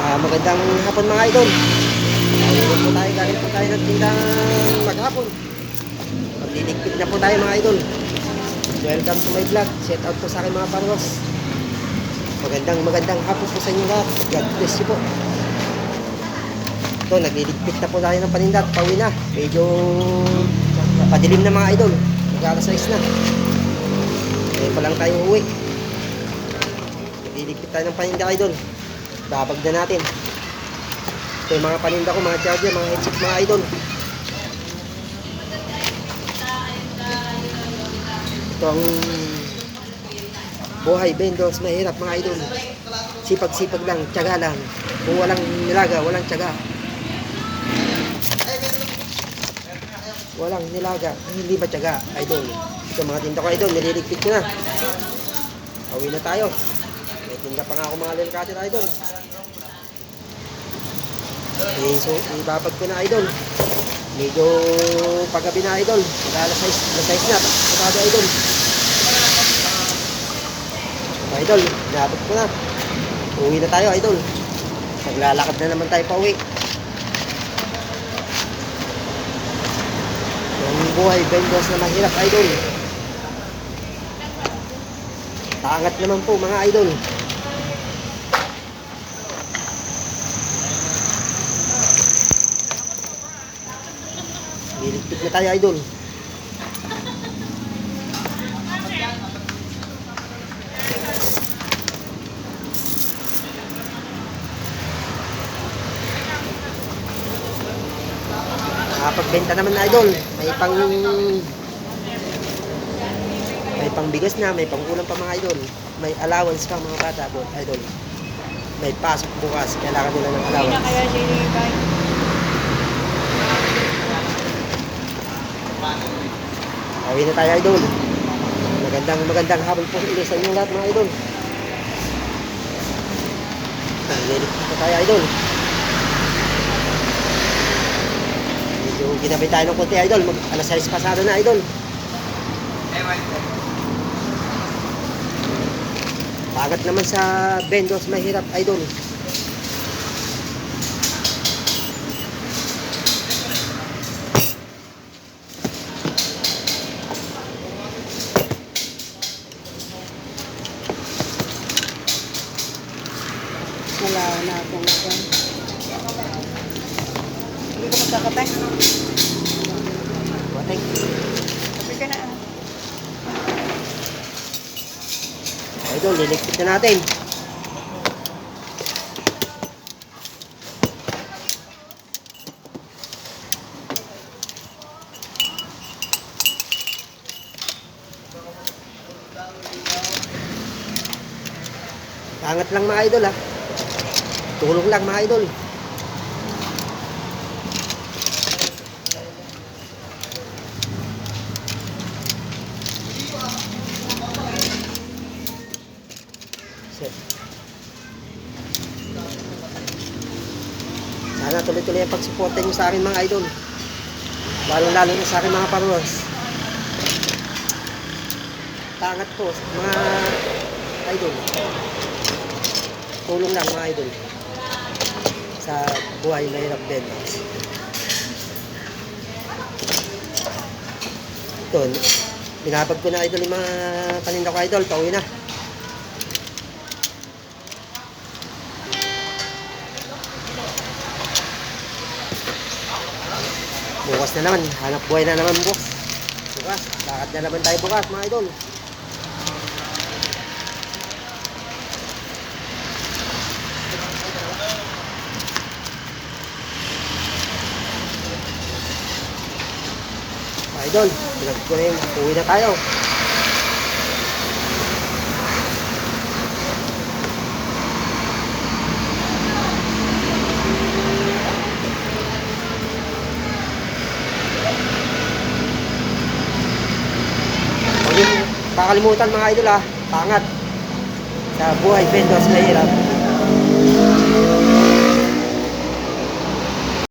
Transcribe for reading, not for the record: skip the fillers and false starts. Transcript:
Magandang hapon mga idol. Ngayon po tayo, galing po tayo ng tindang maghapon. Magliligpit na po tayo mga idol. Welcome to my vlog. Shout out po sa aking mga pangos. Magandang hapon po sa inyo lahat. God bless you po. Ito, nagliligpit na po tayo ng paninda at pauwi na. Medyo padilim na mga idol. Mag-alas 6 na. Ngayon pa lang tayo uwi. Nagliligpit tayo ng paninda idol. Babag na natin. Ito yung mga paninda ko, mga charger, mga headset, mga idol. Ito ang buhay vendors, mahirap mga idol. Sipag-sipag lang, tiyaga lang. Kung walang nilaga, walang tiyaga. Walang nilaga, hindi ba tiyaga, idol. Ito mga tinda ko idol, nililigpit ko na. Pauwi na tayo. May tinda pa nga ako mga lilkatin idol. So, ibabag ko na idol. Medyo paggabi na idol. Alas 6 na. Pagkado idol. Idol, ibabag ko na. Uwi na tayo idol. Naglalakad na naman tayo pa uwi. Yung buhay vendors na mahirap idol. Taangat naman po mga idol. Liligpit na tayo idol. Pagbenta naman na idol, may pang bigas na, may pang ulam pa mga idol, may allowance pa mga bata idol, may pasok bukas, kailangan nila ng allowance. Awin na tayo idol. Magandang hapon po sa inyo lahat mga idol. Liligpit na tayo idol. Medyo ginabay tayo ng konti idol. Alas 6 pasado na idol. Pagat naman sa vendors mahirap idol. Wala na akong ito. Hindi ko magkakatay. Watay. Sabi ka na. Idol, liligpit na natin. Angat lang mga idol ha. Tulong lang mga idol. Sana tuloy-tuloy ang pagsuporta nyo sa akin mga idol. Lalo na sa akin mga followers. Tangat po mga idol. Tulong lang mga idol sa buhay mahirap vendors. Ito, binabag ko na idol yung mga paninda ko idol. Pauwi na. Bukas na naman, hanap buhay na naman bukas. Lakad na naman tayo bukas mga idol. Idol, pinag ko na yung uwi na tayo. Huwag yung kakalimutan mga idol ha, pangat sa buhay vendors mahirap.